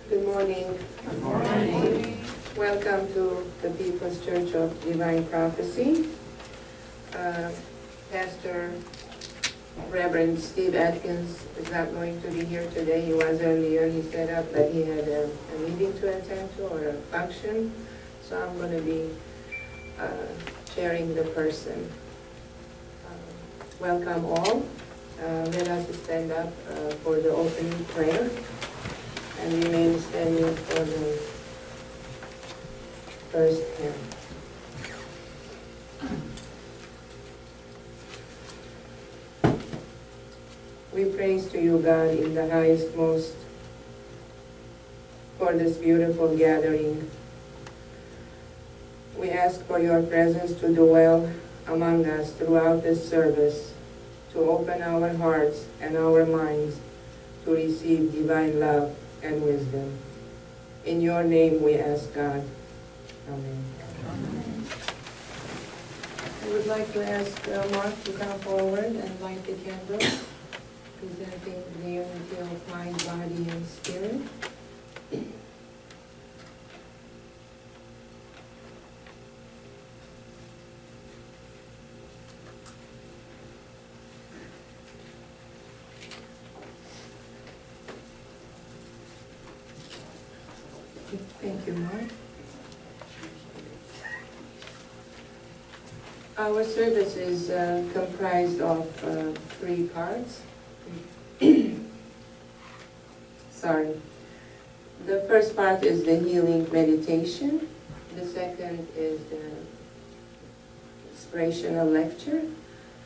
Good morning. Good morning. Welcome to the People's Church of Divine Prophecy. Pastor Reverend Steve Atkins is not going to be here today. He was earlier. He set up that he had a meeting to attend to or a function. So I'm going to be chairing the person. Welcome all. Let us stand up for the opening prayer and remain standing for the first hymn. We praise to you, God, in the highest most for this beautiful gathering. We ask for your presence to dwell among us throughout this service, to open our hearts and our minds to receive divine love and wisdom. In your name we ask, God. Amen. Amen. I would like to ask Mark to come forward and light the candles, presenting the unity of mind, body, and spirit. Thank you, Mark. Our service is comprised of 3 parts. Sorry. The first part is the healing meditation. The second is the inspirational lecture.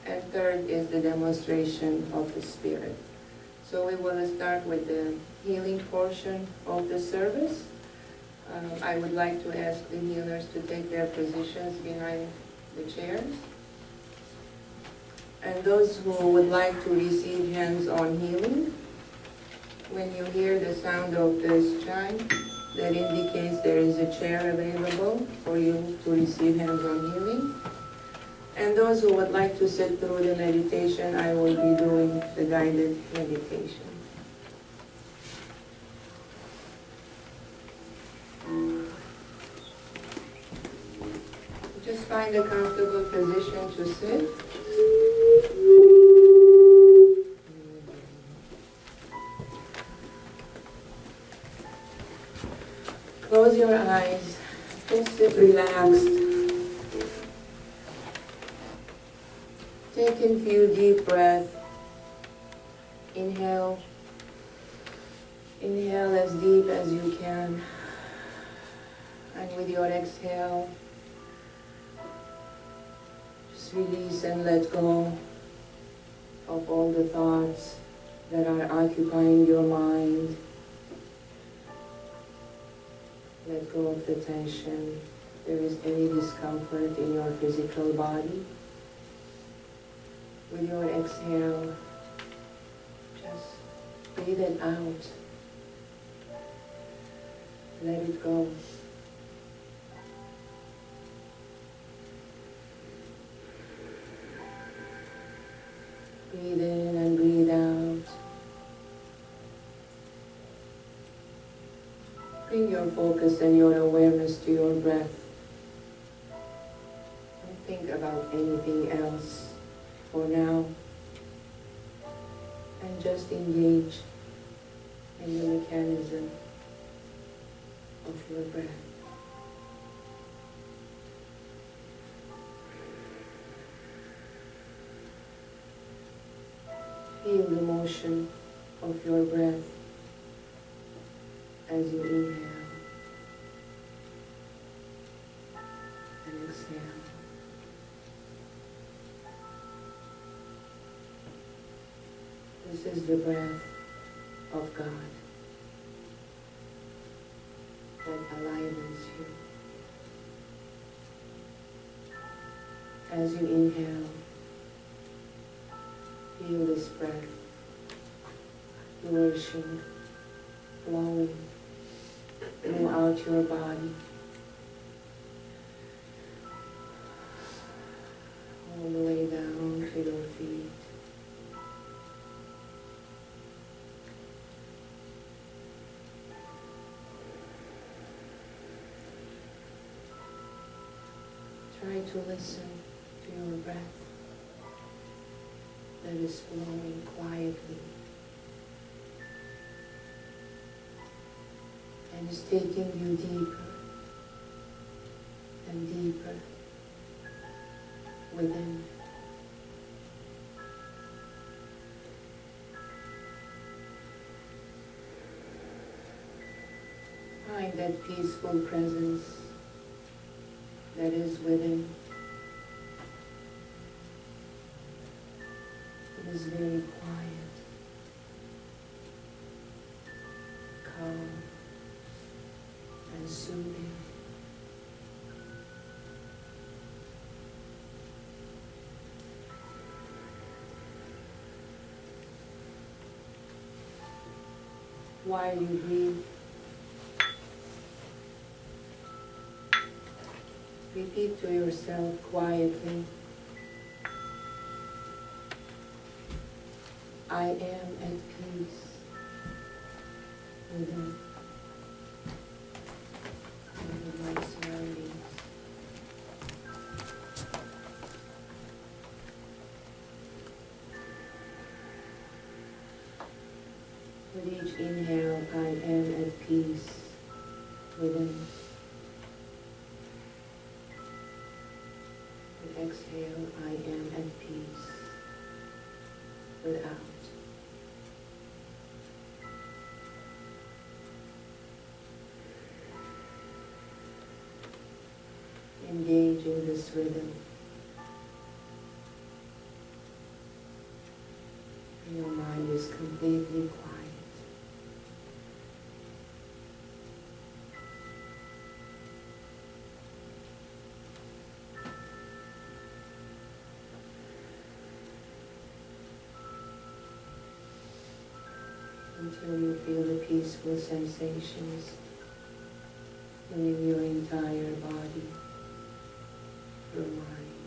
And third is the demonstration of the Spirit. So we will start with the healing portion of the service. I would like to ask the healers to take their positions behind the chairs. And those who would like to receive hands-on healing, when you hear the sound of this chime, that indicates there is a chair available for you to receive hands-on healing. And those who would like to sit through the meditation, I will be doing the guided meditation. Just find a comfortable position to sit. Close your eyes. Just sit relaxed. Take in a few deep breaths. Inhale. Inhale as deep as you can. And with your exhale, just release and let go of all the thoughts that are occupying your mind. Let go of the tension. If there is any discomfort in your physical body, with your exhale, just breathe it out. Let it go. Breathe in and breathe out. Bring your focus and your awareness to your breath. Don't think about anything else for now. And just engage in the mechanism of your breath. Feel the motion of your breath as you inhale and exhale. This is the breath of God that enlivens you. As you inhale, feel this breath nourishing, flowing throughout your body, all the way down to your feet. Try to listen to your breath that is flowing quietly and is taking you deeper and deeper within. Find that peaceful presence that is within. It is very quiet, calm, and soothing. While you breathe, repeat to yourself quietly, I am at peace within and with my surroundings. With each inhale, I am at peace within. With exhale, I am at peace without. Engage in this rhythm. And your mind is completely quiet. Until you feel the peaceful sensations filling your entire body, your mind,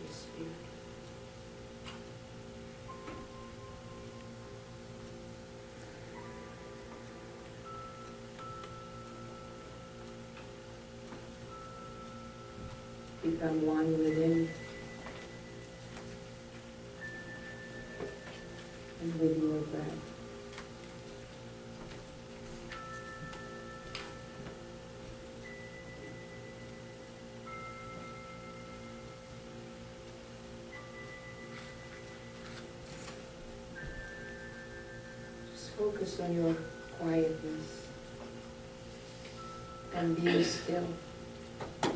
your spirit. Become one within and with your breath. Focus on your quietness and be still. Do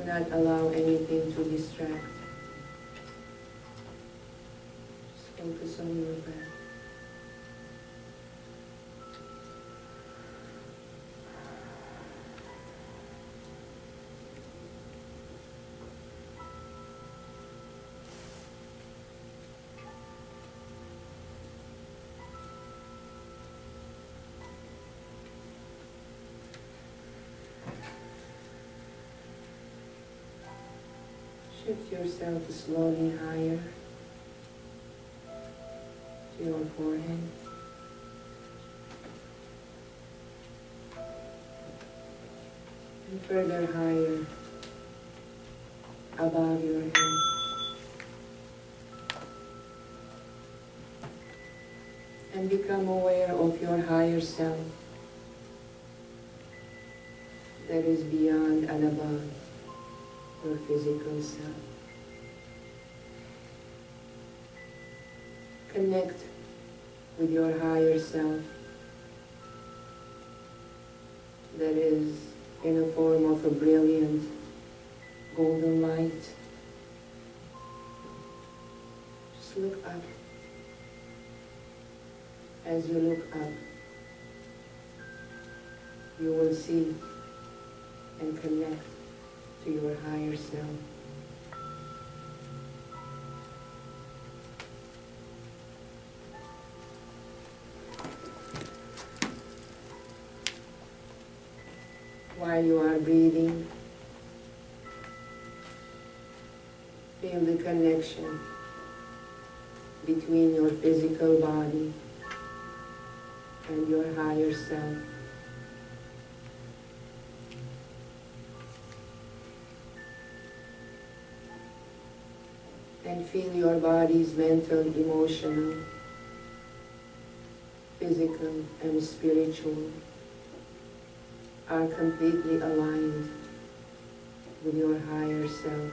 not allow anything to distract. Just focus on your breath. Shift yourself slowly higher to your forehead. And further higher above your head. And become aware of your higher self that is beyond and above your physical self. Connect with your higher self that is in a form of a brilliant golden light. Just look up. As you look up, you will see and connect to your higher self. While you are breathing, feel the connection between your physical body and your higher self. And feel your body's mental, emotional, physical, and spiritual are completely aligned with your higher self.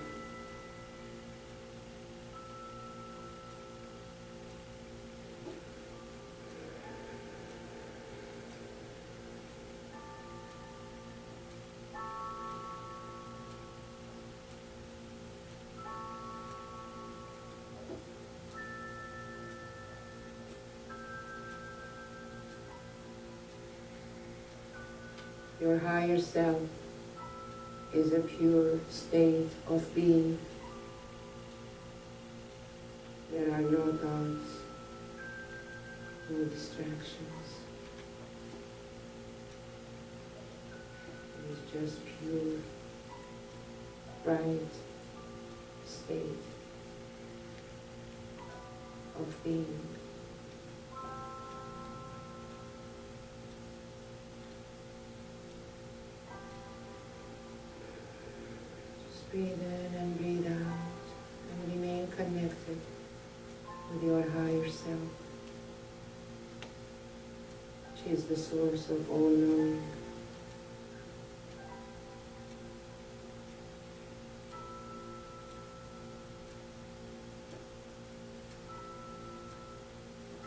Your higher self is a pure state of being. There are no thoughts, no distractions. It is just pure, bright state of being. Breathe in and breathe out, and remain connected with your higher self, which is the source of all knowing.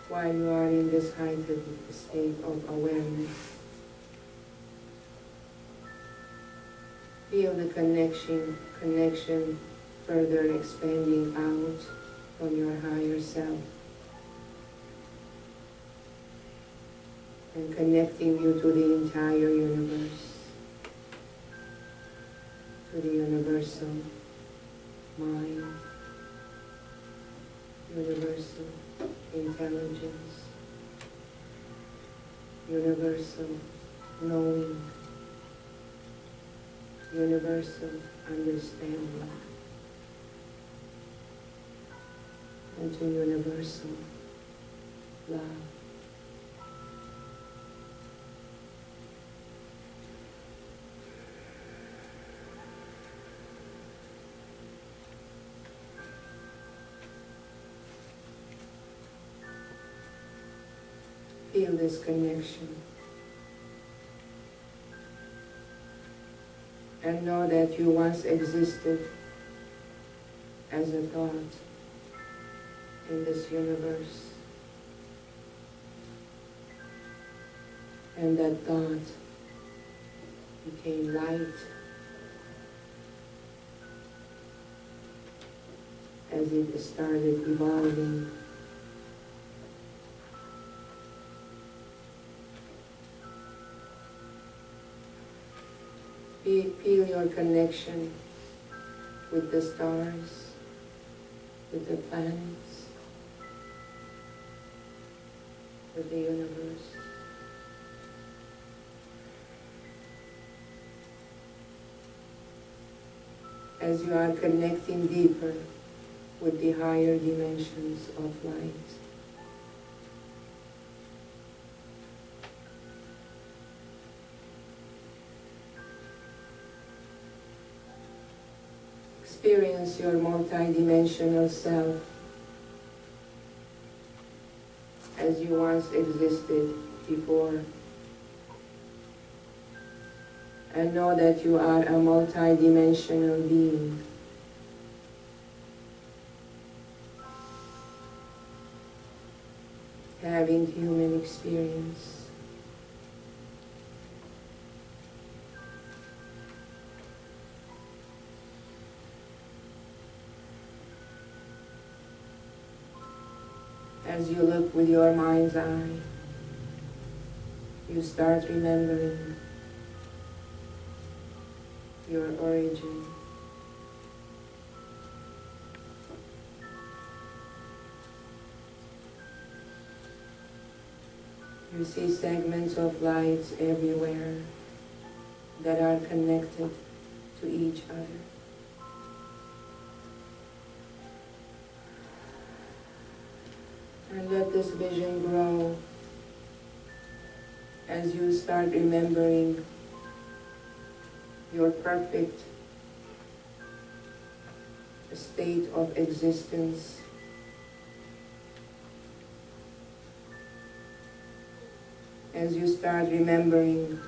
While you are in this heightened state of awareness, feel the connection further expanding out from your higher self and connecting you to the entire universe, to the universal mind, universal intelligence, universal knowing, universal understanding, and to universal love. Feel this connection. And know that you once existed as a thought in this universe. And that thought became light as it started evolving. Feel your connection with the stars, with the planets, with the universe. As you are connecting deeper with the higher dimensions of light. Experience your multidimensional self as you once existed before. And know that you are a multidimensional being. Having human experience. As you look with your mind's eye, you start remembering your origin. You see segments of lights everywhere that are connected to each other. And let this vision grow as you start remembering your perfect state of existence. As you start remembering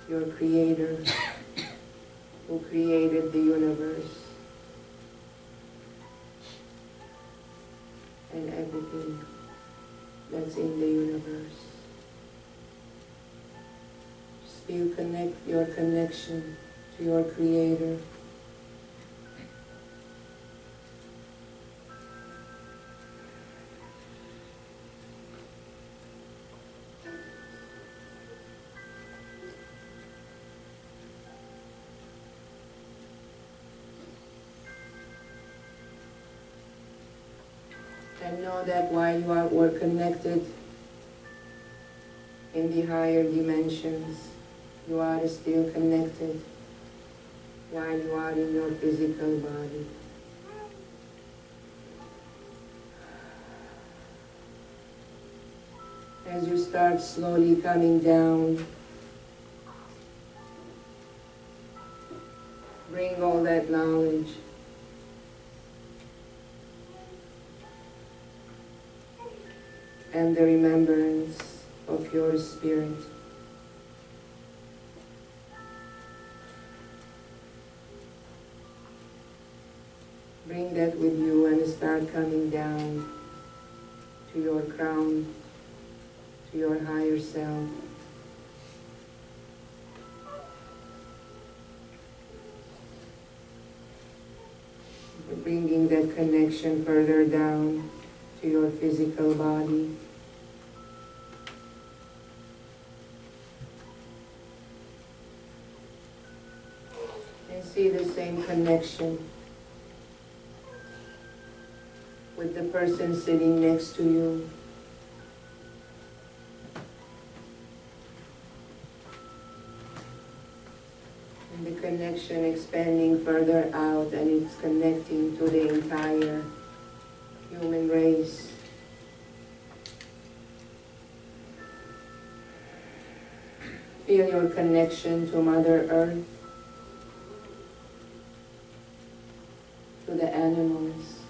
your Creator who created the universe and everything that's in the universe. Just feel your connection to your Creator. And know that while you were connected in the higher dimensions, you are still connected while you are in your physical body. As you start slowly coming down, bring all that knowledge and the remembrance of your spirit. Bring that with you and start coming down to your crown, to your higher self. Bringing that connection further down to your physical body. And see the same connection with the person sitting next to you. And the connection expanding further out, and it's connecting to the entire human race. Feel your connection to Mother Earth, to the animals,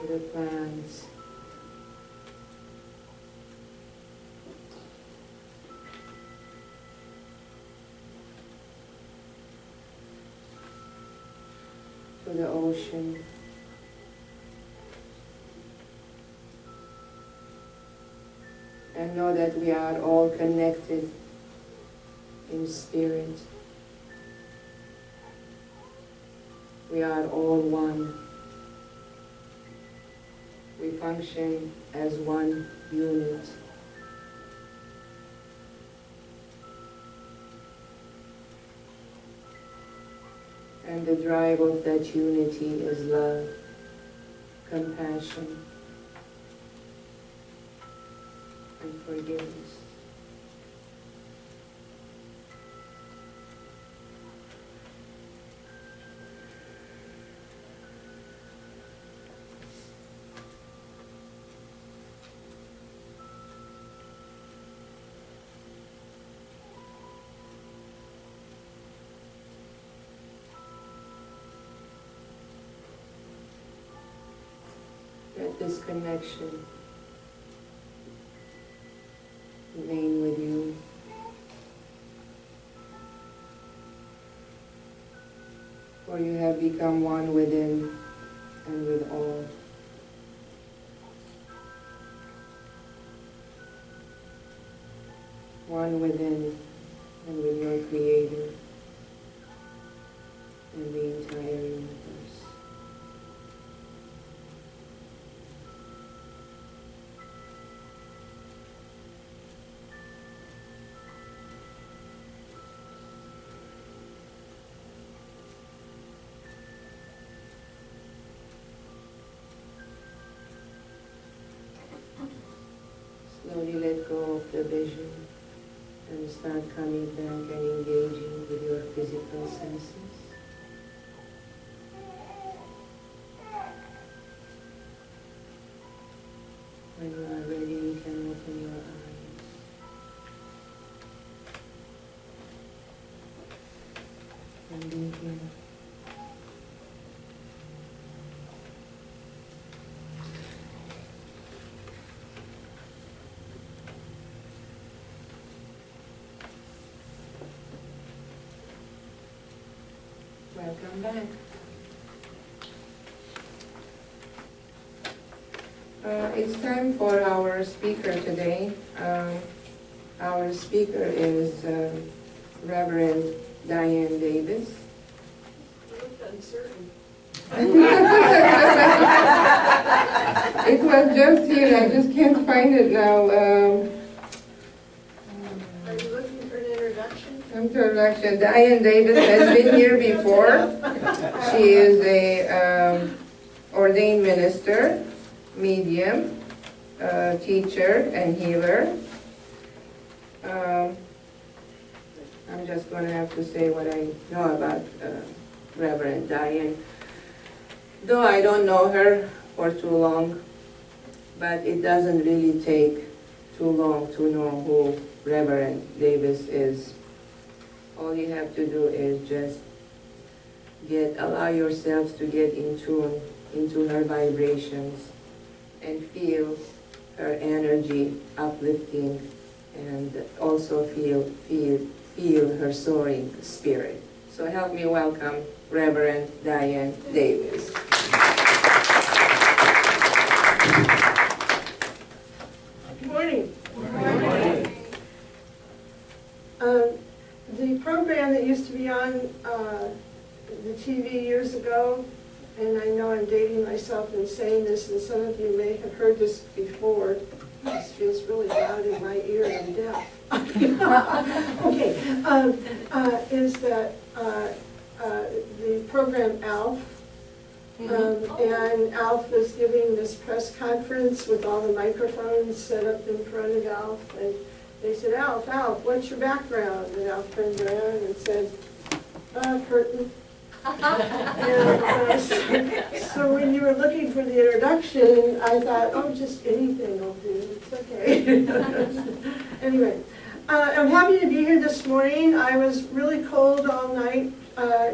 to the plants, to the ocean. And know that we are all connected in spirit. We are all one. We function as one unit. And the drive of that unity is love, compassion, and forgiveness. Let this connection remain with you. For you have become one within and with all. One within and with your Creator and the entire universe. Slowly let go of the vision and start coming back and engaging with your physical senses. When you are ready, you can open your eyes. And be here. Welcome back. It's time for our speaker today. Our speaker is Reverend Diane Davis. You look uncertain. It was just here, I just can't find it now. Are you looking for an introduction? Introduction. Diane Davis has been here before. She is a ordained minister, medium, teacher, and healer. I'm just going to have to say what I know about Reverend Diane. Though I don't know her for too long, but it doesn't really take too long to know who Reverend Davis is. All you have to do is just allow yourselves to get in tune into her vibrations and feel her energy uplifting, and also feel her soaring spirit. So help me welcome Reverend Diane Davis. Good morning. Good morning. The program that used to be on the TV years ago, and I know I'm dating myself in saying this, and some of you may have heard this before. This feels really loud in my ear, I'm deaf. Okay, is that the program ALF, and ALF was giving this press conference with all the microphones set up in front of ALF, and they said, Alf, what's your background? And Alf turned around and said, curtain. And, so when you were looking for the introduction, I thought, oh, just anything will do. It's okay. Anyway, I'm happy to be here this morning. I was really cold all night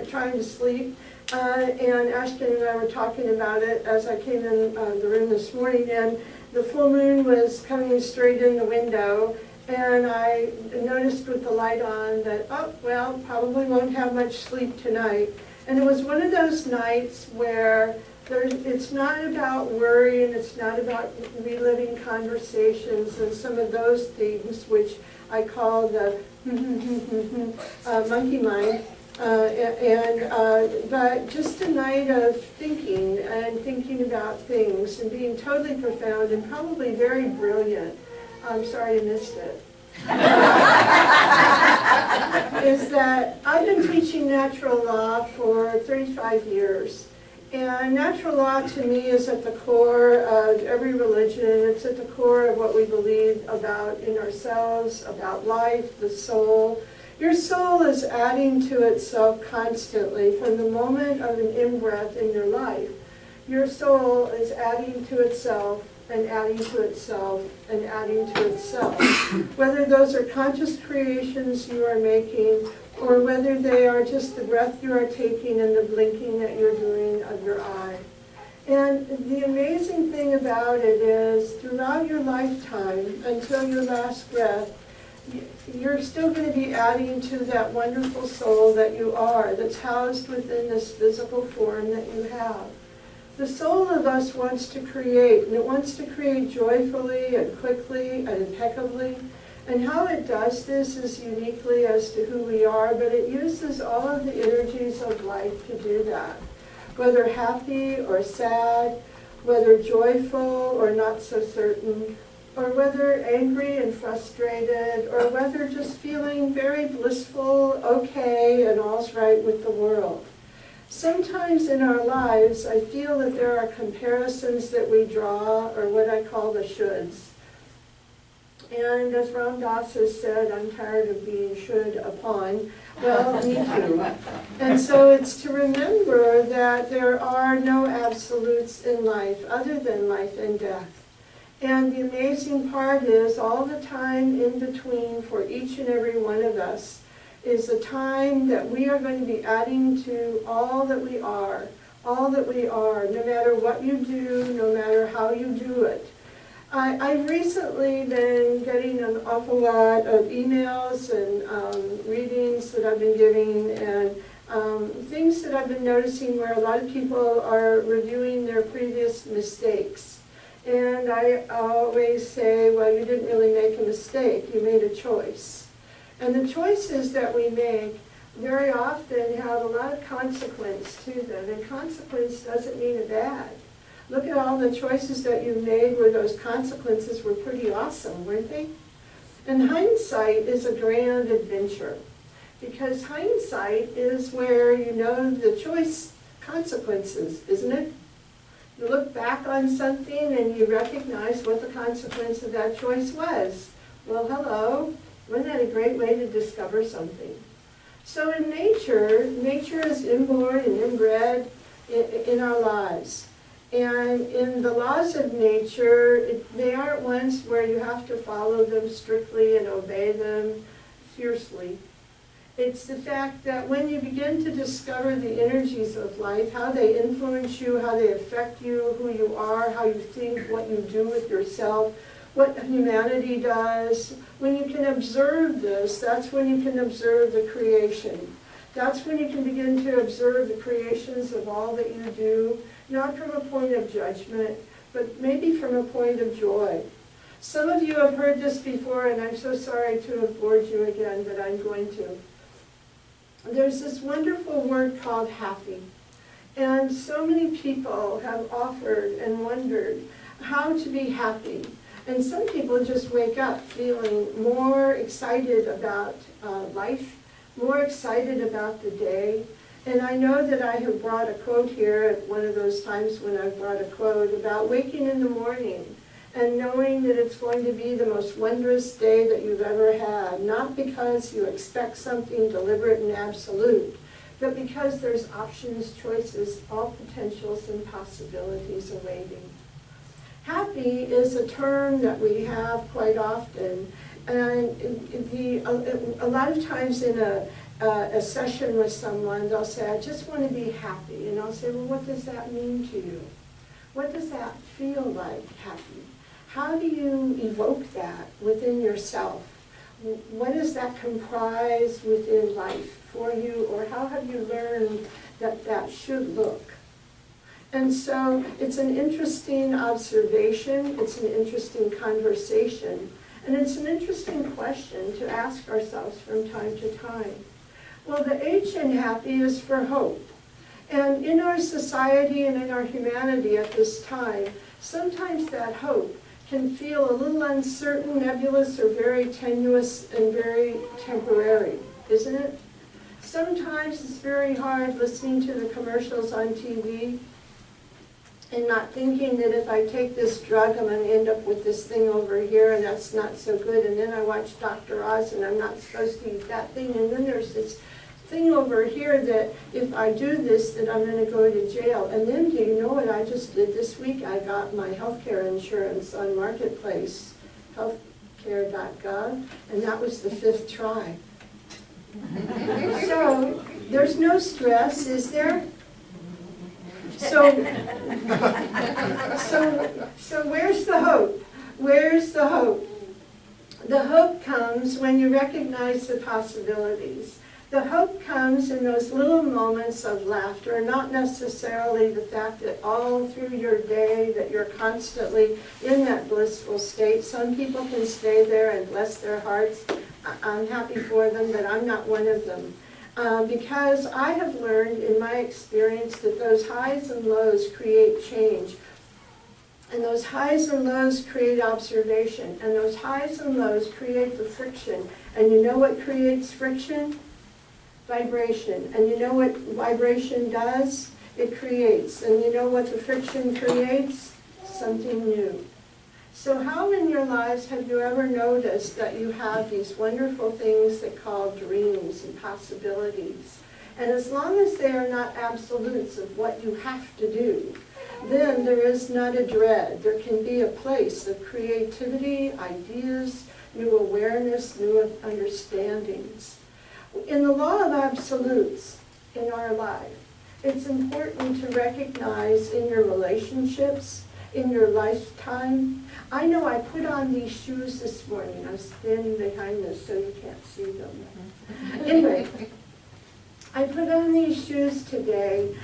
trying to sleep. And Ashkhen and I were talking about it as I came in the room this morning. And the full moon was coming straight in the window. And I noticed with the light on that, oh, well, probably won't have much sleep tonight. And it was one of those nights where it's not about worry, and it's not about reliving conversations and some of those things, which I call the monkey mind. But just a night of thinking and thinking about things and being totally profound and probably very brilliant. I'm sorry you missed it. Is that I've been teaching natural law for 35 years. And natural law to me is at the core of every religion. It's at the core of what we believe about in ourselves, about life, the soul. Your soul is adding to itself constantly from the moment of an in-breath in your life. Your soul is adding to itself and adding to itself and adding to itself. Whether those are conscious creations you are making, or whether they are just the breath you are taking and the blinking that you're doing of your eye. And the amazing thing about it is, throughout your lifetime, until your last breath, you're still going to be adding to that wonderful soul that you are, that's housed within this physical form that you have. The soul of us wants to create, and it wants to create joyfully and quickly and impeccably. And how it does this is uniquely as to who we are, but it uses all of the energies of life to do that. Whether happy or sad, whether joyful or not so certain, or whether angry and frustrated, or whether just feeling very blissful, okay, and all's right with the world. Sometimes in our lives, I feel that there are comparisons that we draw, or what I call the shoulds. And as Ram Dass has said, I'm tired of being should upon. Well, me too. And so it's to remember that there are no absolutes in life other than life and death. And the amazing part is all the time in between for each and every one of us is the time that we are going to be adding to all that we are, no matter what you do, no matter how you do it. I've recently been getting an awful lot of emails and readings that I've been giving, and things that I've been noticing where a lot of people are reviewing their previous mistakes. And I always say, well, you didn't really make a mistake, you made a choice. And the choices that we make very often have a lot of consequence to them, and consequence doesn't mean a bad. Look at all the choices that you made where those consequences were pretty awesome, weren't they? And hindsight is a grand adventure, because hindsight is where you know the choice consequences, isn't it? You look back on something and you recognize what the consequence of that choice was. Well, hello, wasn't that a great way to discover something? So in nature, nature is inborn and inbred in our lives. And in the laws of nature, they aren't ones where you have to follow them strictly and obey them fiercely. It's the fact that when you begin to discover the energies of life, how they influence you, how they affect you, who you are, how you think, what you do with yourself, what humanity does, when you can observe this, that's when you can observe the creation. That's when you can begin to observe the creations of all that you do, not from a point of judgment, but maybe from a point of joy. Some of you have heard this before, and I'm so sorry to have bored you again, but I'm going to. There's this wonderful word called happy. And so many people have offered and wondered how to be happy. And some people just wake up feeling more excited about life, more excited about the day. And I know that I have brought a quote here at one of those times when I've brought a quote about waking in the morning and knowing that it's going to be the most wondrous day that you've ever had, not because you expect something deliberate and absolute, but because there's options, choices, all potentials and possibilities awaiting. Happy is a term that we have quite often, and a lot of times in a session with someone, they'll say, I just want to be happy. And I'll say, well, what does that mean to you? What does that feel like, happy? How do you evoke that within yourself? What does that comprise within life for you, or how have you learned that that should look? And so it's an interesting observation, it's an interesting conversation, and it's an interesting question to ask ourselves from time to time. Well, the H in happy is for hope. And in our society and in our humanity at this time, sometimes that hope can feel a little uncertain, nebulous, or very tenuous and very temporary, isn't it? Sometimes it's very hard listening to the commercials on TV and not thinking that if I take this drug, I'm going to end up with this thing over here, and that's not so good. And then I watch Dr. Oz, and I'm not supposed to eat that thing. And then there's this thing over here that if I do this, that I'm going to go to jail. And then do you know what I just did this week? I got my healthcare insurance on Marketplace, healthcare.gov, and that was the 5th try. So there's no stress, is there? So where's the hope? Where's the hope? The hope comes when you recognize the possibilities. The hope comes in those little moments of laughter, not necessarily the fact that all through your day that you're constantly in that blissful state. Some people can stay there and bless their hearts. I'm happy for them, but I'm not one of them. Because I have learned in my experience that those highs and lows create change. And those highs and lows create observation. And those highs and lows create the friction. And you know what creates friction? Vibration. And you know what vibration does? It creates. And you know what the friction creates? Something new. So how in your lives have you ever noticed that you have these wonderful things that call dreams and possibilities? And as long as they are not absolutes of what you have to do, then there is not a dread. There can be a place of creativity, ideas, new awareness, new understandings. In the law of absolutes in our life, it's important to recognize in your relationships, in your lifetime. I know I put on these shoes this morning. I'm standing behind this so you can't see them. Anyway, I put on these shoes today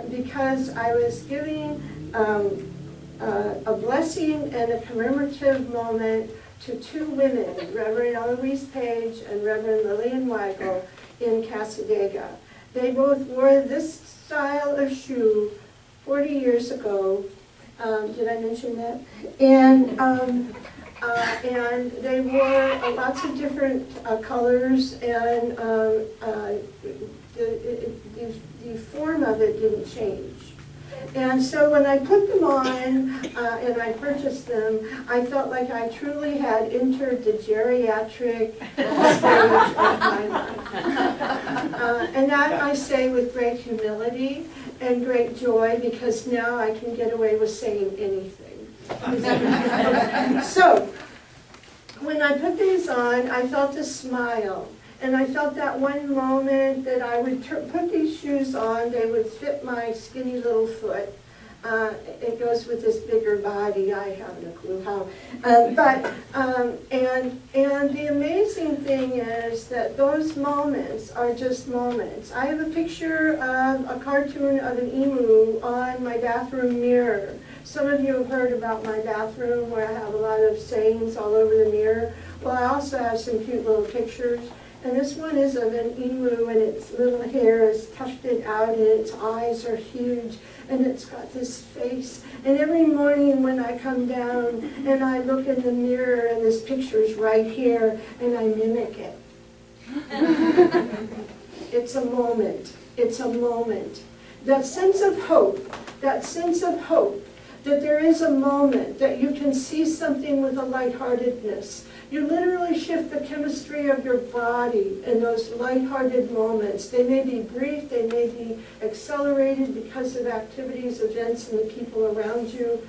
because I was giving a blessing and a commemorative moment to two women, Reverend Eloise Page and Reverend Lillian Weigel in Cassadaga. They both wore this style of shoe 40 years ago. Did I mention that? And they wore lots of different colors, and the form of it didn't change. And so when I put them on and I purchased them, I felt like I truly had entered the geriatric stage of my life. And that I say with great humility and great joy, because now I can get away with saying anything. So, when I put these on, I felt a smile. And I felt that one moment that I would put these shoes on, they would fit my skinny little foot. It goes with this bigger body. I haven't a clue how. And the amazing thing is that those moments are just moments. I have a picture of a cartoon of an emu on my bathroom mirror. Some of you have heard about my bathroom where I have a lot of sayings all over the mirror. Well, I also have some cute little pictures. And this one is of an emu, and its little hair is tufted out, and its eyes are huge, and it's got this face. And every morning when I come down and I look in the mirror, and this picture is right here, and I mimic it. It's a moment. It's a moment. That sense of hope, that there is a moment, that you can see something with a lightheartedness. You literally shift the chemistry of your body in those lighthearted moments. They may be brief, they may be accelerated because of activities, events, and the people around you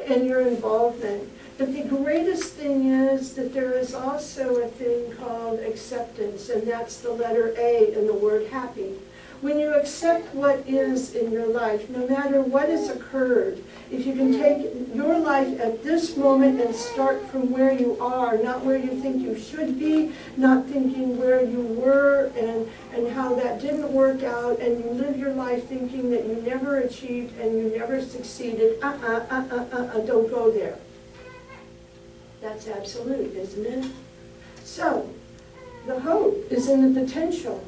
and your involvement. But the greatest thing is that there is also a thing called acceptance, and that's the letter A in the word happy. When you accept what is in your life, no matter what has occurred, if you can take your life at this moment and start from where you are, not where you think you should be, not thinking where you were and how that didn't work out, and you live your life thinking that you never achieved and you never succeeded, don't go there. That's absolute, isn't it? So, the hope is in the potential.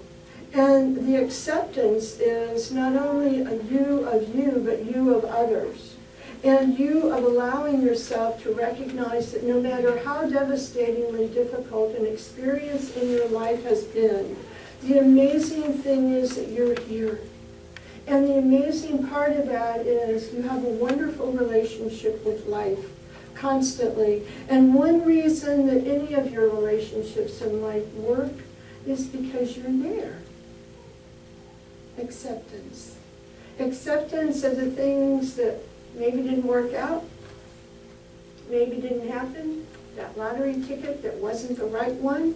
And the acceptance is not only a you of you, but you of others. And you of allowing yourself to recognize that no matter how devastatingly difficult an experience in your life has been, the amazing thing is that you're here. And the amazing part of that is you have a wonderful relationship with life, constantly. And one reason that any of your relationships in life work is because you're there. Acceptance. Acceptance of the things that maybe didn't work out, maybe didn't happen, that lottery ticket that wasn't the right one,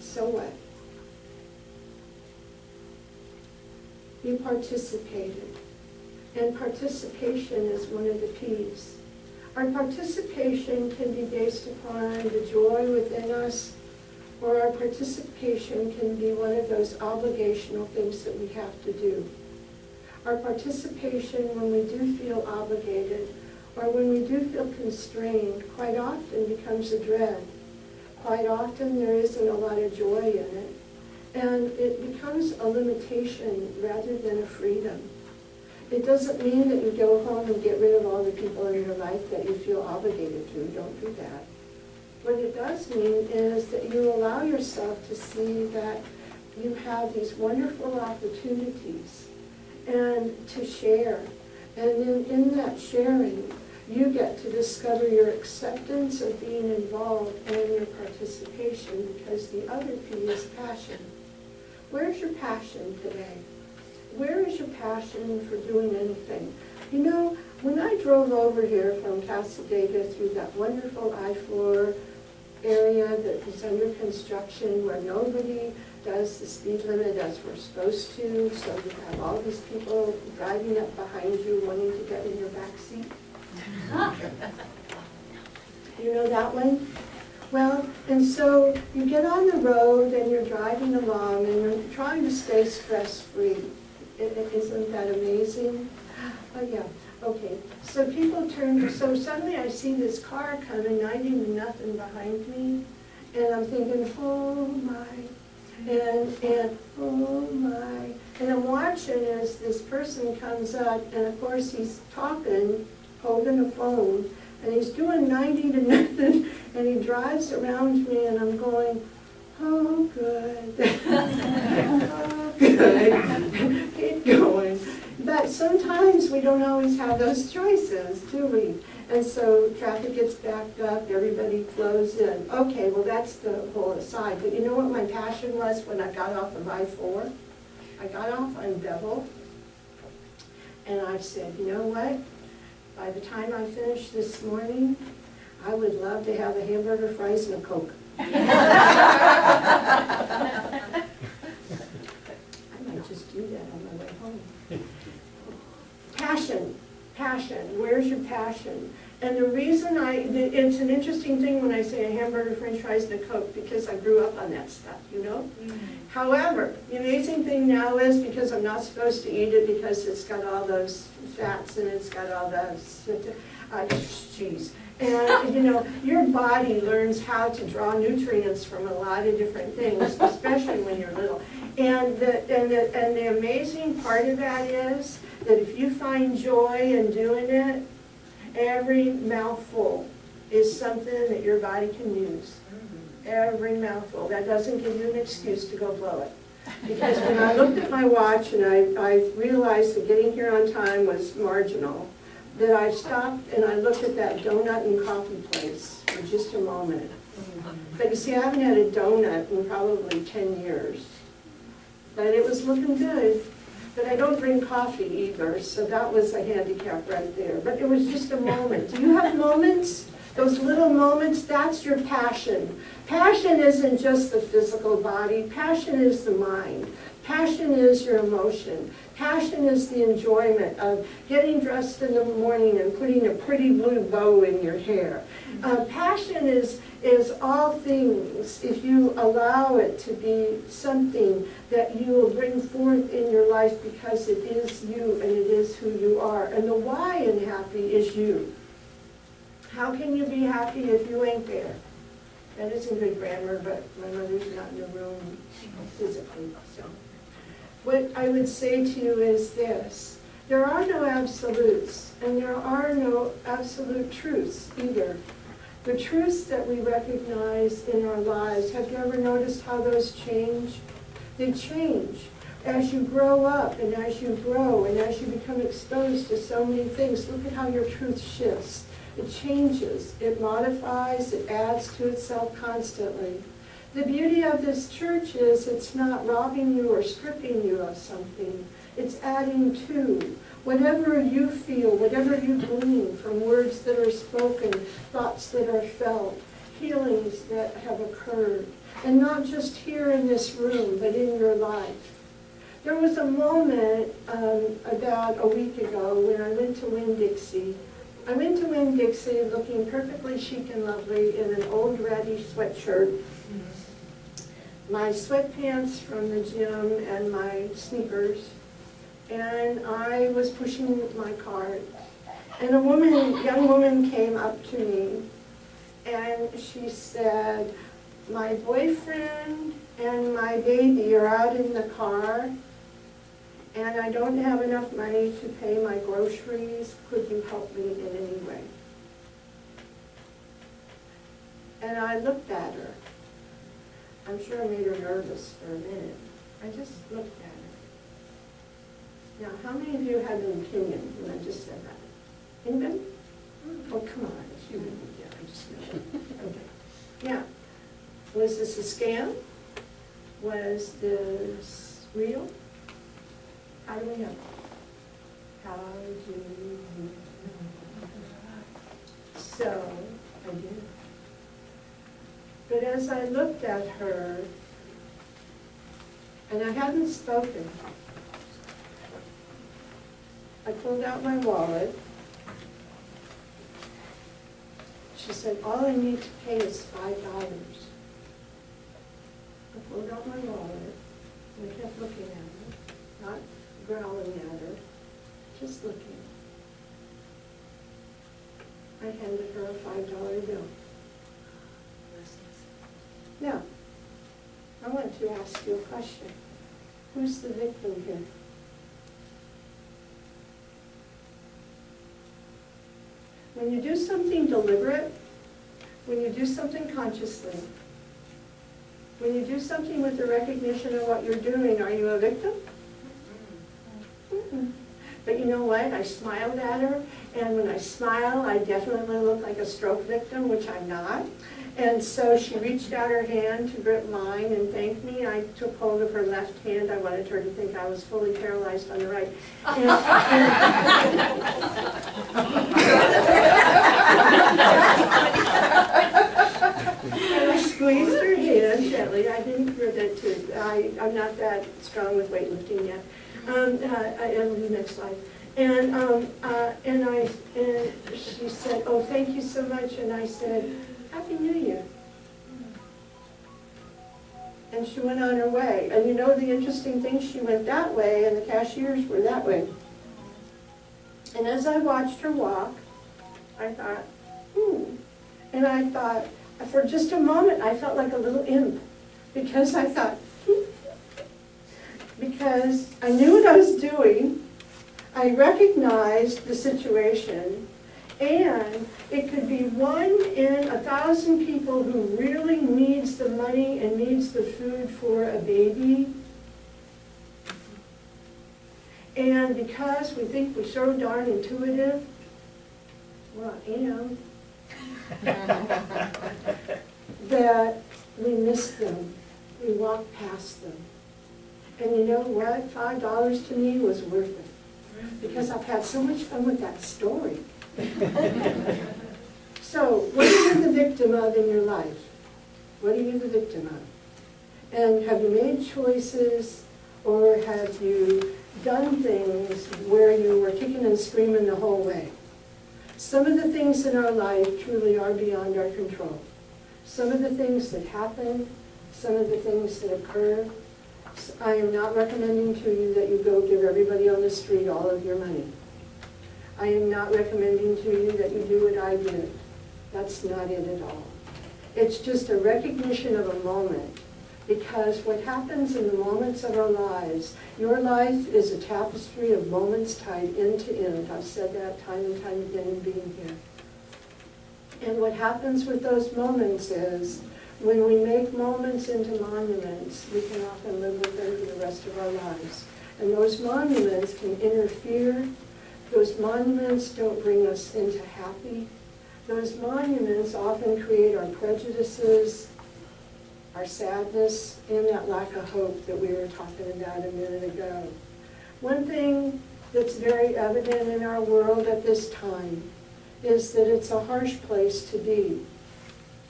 so what? You participated. And participation is one of the P's. Our participation can be based upon the joy within us, or our participation can be one of those obligational things that we have to do. Our participation, when we do feel obligated, or when we do feel constrained, quite often becomes a dread. Quite often there isn't a lot of joy in it, and it becomes a limitation rather than a freedom. It doesn't mean that you go home and get rid of all the people in your life that you feel obligated to. Don't do that. What it does mean is that you allow yourself to see that you have these wonderful opportunities and to share. And then in that sharing, you get to discover your acceptance of being involved and your participation, because the other P is passion. Where's your passion today? Where is your passion for doing anything? You know, when I drove over here from Cassadaga through that wonderful I-4 area that is under construction, where nobody does the speed limit as we're supposed to, so you have all these people driving up behind you wanting to get in your back seat. You know that one? Well, and so you get on the road and you're driving along and you're trying to stay stress-free. Isn't that amazing? Oh, yeah. Okay. So people turn, so suddenly I see this car coming 90 to nothing behind me, and I'm thinking, oh my, and oh my. And I'm watching as this person comes up, and of course he's talking, holding a phone, and he's doing 90 to nothing, and he drives around me, and I'm going, oh, good. Oh, good. Keep going. But sometimes we don't always have those choices, do we? And so traffic gets backed up, everybody flows in. Okay, well that's the whole aside. But you know what my passion was when I got off of I-4? I got off on Bevel, and I said, you know what? By the time I finish this morning, I would love to have a hamburger, fries, and a Coke. I might just do that on my way home. Passion, passion, where's your passion? And the reason it's an interesting thing when I say a hamburger, french fries, and a Coke, because I grew up on that stuff, you know? Mm-hmm. However, the amazing thing now is, because I'm not supposed to eat it because it's got all those fats and it's got all those cheese. And, you know, your body learns how to draw nutrients from a lot of different things, especially when you're little. And the amazing part of that is that if you find joy in doing it, every mouthful is something that your body can use. Every mouthful. That doesn't give you an excuse to go blow it. Because when I looked at my watch and I realized that getting here on time was marginal, that I stopped and I looked at that donut and coffee place for just a moment. But you see, I haven't had a donut in probably 10 years. But it was looking good. But I don't drink coffee either, so that was a handicap right there. But it was just a moment. Do you have moments? Those little moments, that's your passion. Passion isn't just the physical body. Passion is the mind. Passion is your emotion. Passion is the enjoyment of getting dressed in the morning and putting a pretty blue bow in your hair. Passion is all things, if you allow it to be something that you will bring forth in your life, because it is you and it is who you are. And the why in happy is you. How can you be happy if you ain't there? That isn't good grammar, but my mother's not in the room physically. So, what I would say to you is this. There are no absolutes, and there are no absolute truths either. The truths that we recognize in our lives, have you ever noticed how those change? They change. As you grow up and as you grow and as you become exposed to so many things, look at how your truth shifts. It changes, it modifies, it adds to itself constantly. The beauty of this church is it's not robbing you or stripping you of something. It's adding to. Whatever you feel, whatever you glean from words that are spoken, thoughts that are felt, healings that have occurred, and not just here in this room, but in your life. There was a moment about a week ago when I went to Winn-Dixie. I went to Winn-Dixie looking perfectly chic and lovely in an old ratty sweatshirt, my sweatpants from the gym, and my sneakers. And I was pushing my cart. And a young woman came up to me, and she said, my boyfriend and my baby are out in the car, and I don't have enough money to pay my groceries. Could you help me in any way? And I looked at her. I'm sure I made her nervous for a minute. I just looked at her. Now, how many of you had an opinion when I just said that? Anybody? Oh, come on. It's you. Yeah, I just know it. Okay. Yeah. Was this a scam? Was this real? How do we know? How do we know? So, I did. But as I looked at her, and I hadn't spoken, I pulled out my wallet. She She said, all I need to pay is $5. I pulled out my wallet, and I kept looking at her, not growling at her, just looking. I handed her a $5 bill. Now, I want to ask you a question. Who's the victim here? When you do something deliberate, when you do something consciously, when you do something with the recognition of what you're doing, are you a victim? Mm-mm. But you know what? I smiled at her, and when I smile, I definitely look like a stroke victim, which I'm not. And so she reached out her hand to grip mine and thanked me. I took hold of her left hand. I wanted her to think I was fully paralyzed on the right. And I squeezed her hand gently. I didn't grip it too. I'm not that strong with weightlifting yet. Next slide. And she said, "Oh, thank you so much." And I said, "Happy New Year." And she went on her way. And you know the interesting thing, she went that way and the cashiers were that way. And as I watched her walk, I thought, And I thought, for just a moment, I felt like a little imp. Because I thought, because I knew what I was doing, I recognized the situation, and it could be 1 in 1,000 people who really needs the money and needs the food for a baby. And because we think we're so darn intuitive, well, that we miss them, we walk past them. And you know what? $5 to me was worth it. Because I've had so much fun with that story. So, what are you the victim of in your life? What are you the victim of? And have you made choices, or have you done things where you were kicking and screaming the whole way? Some of the things in our life truly are beyond our control. Some of the things that happen, some of the things that occur, I am not recommending to you that you go give everybody on the street all of your money. I am not recommending to you that you do what I did. That's not it at all. It's just a recognition of a moment. Because what happens in the moments of our lives, your life is a tapestry of moments tied end to end. I've said that time and time again in being here. And what happens with those moments is, when we make moments into monuments, we can often live with them for the rest of our lives. And those monuments can interfere. Those monuments don't bring us into happy. Those monuments often create our prejudices, our sadness, and that lack of hope that we were talking about a minute ago. One thing that's very evident in our world at this time is that it's a harsh place to be.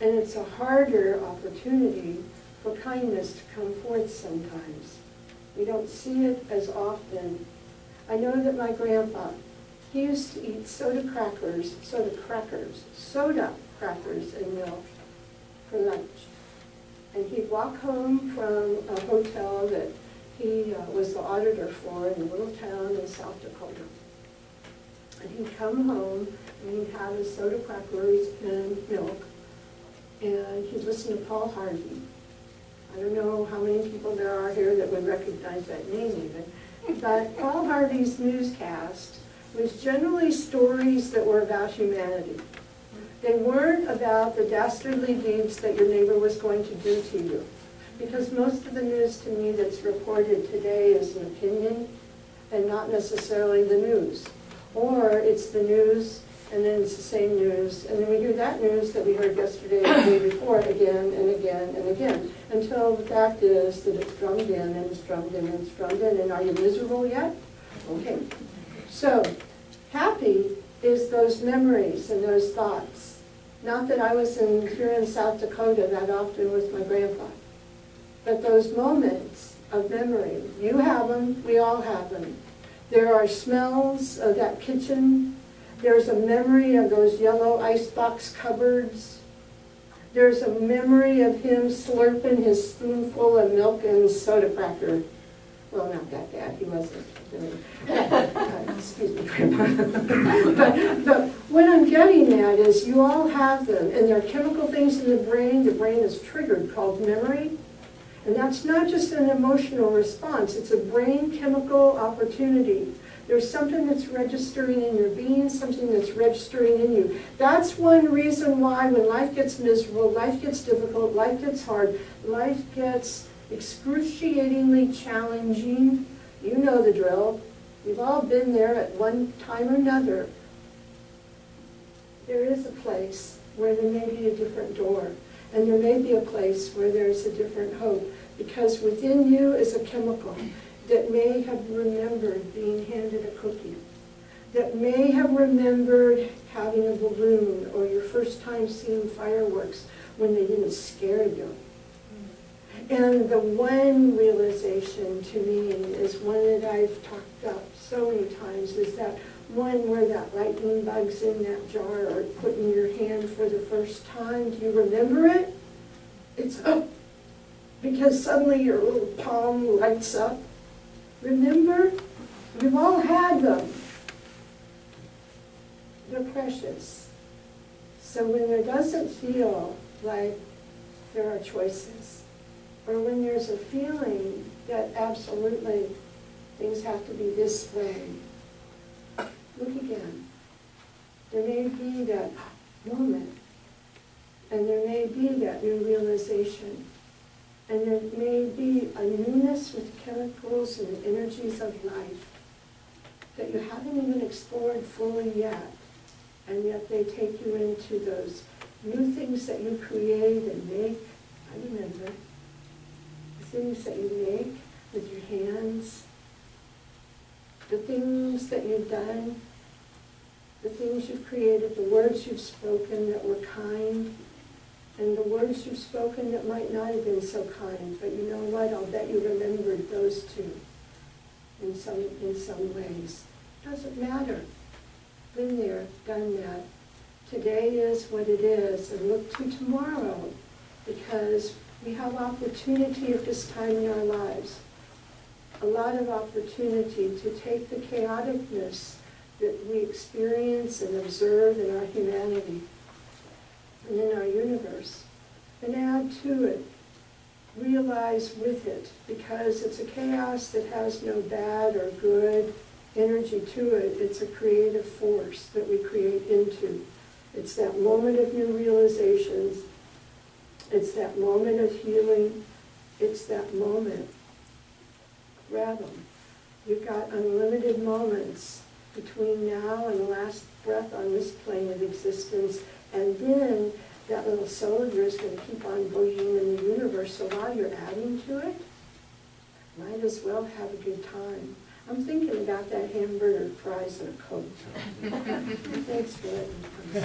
And it's a harder opportunity for kindness to come forth sometimes. We don't see it as often. I know that my grandpa, he used to eat soda crackers and milk for lunch. And he'd walk home from a hotel that he was the auditor for in a little town in South Dakota. And he'd come home and he'd have his soda crackers and milk. And he'd listen to Paul Harvey. I don't know how many people there are here that would recognize that name even. But Paul Harvey's newscast was generally stories that were about humanity. They weren't about the dastardly deeds that your neighbor was going to do to you. Because most of the news to me that's reported today is an opinion and not necessarily the news. Or it's the news and then it's the same news, and then we hear that news that we heard yesterday and the day before again and again and again, until the fact is that it's drummed in and it's drummed in and it's drummed in, and are you miserable yet? Okay. So, happy is those memories and those thoughts. Not that I was here in South Dakota that often with my grandpa, but those moments of memory. You have them, we all have them. There are smells of that kitchen. There's a memory of those yellow icebox cupboards. There's a memory of him slurping his spoonful of milk and soda cracker. Well, not that bad, he wasn't. Excuse me, Grandpa. but what I'm getting at is you all have them, and there are chemical things in the brain is triggered called memory. And that's not just an emotional response, it's a brain chemical opportunity. There's something that's registering in your being, something that's registering in you. That's one reason why when life gets miserable, life gets difficult, life gets hard, life gets excruciatingly challenging. You know the drill. We've all been there at one time or another. There is a place where there may be a different door. And there may be a place where there's a different hope. Because within you is a chemical that may have remembered being handed a cookie, that may have remembered having a balloon or your first time seeing fireworks when they didn't scare you. And the one realization to me is one that I've talked about so many times, is that one where that lightning bug's in that jar or put in your hand for the first time. Do you remember it? It's up because suddenly your little palm lights up. Remember? We've all had them. They're precious. So when there doesn't feel like there are choices, or when there's a feeling that absolutely things have to be this way, look again. There may be that moment, and there may be that new realization, and there may be a newness with chemicals and energies of life that you haven't even explored fully yet, and yet they take you into those new things that you create and make. I remember the things that you make with your hands, the things that you've done, the things you've created, the words you've spoken that were kind, and the words you've spoken that might not have been so kind, but you know what? I'll bet you remembered those too in some ways. Doesn't matter. Been there, done that. Today is what it is, and look to tomorrow, because we have opportunity at this time in our lives. A lot of opportunity to take the chaoticness that we experience and observe in our humanity and in our universe, and add to it, realize with it, because it's a chaos that has no bad or good energy to it. It's a creative force that we create into. It's that moment of new realizations. It's that moment of healing. It's that moment. Grab them. You've got unlimited moments between now and the last breath on this plane of existence, and then that little soul of yours is going to keep on boogieing in the universe. So while you're adding to it, might as well have a good time. I'm thinking about that hamburger, fries, and a Coke. Thanks for letting me come.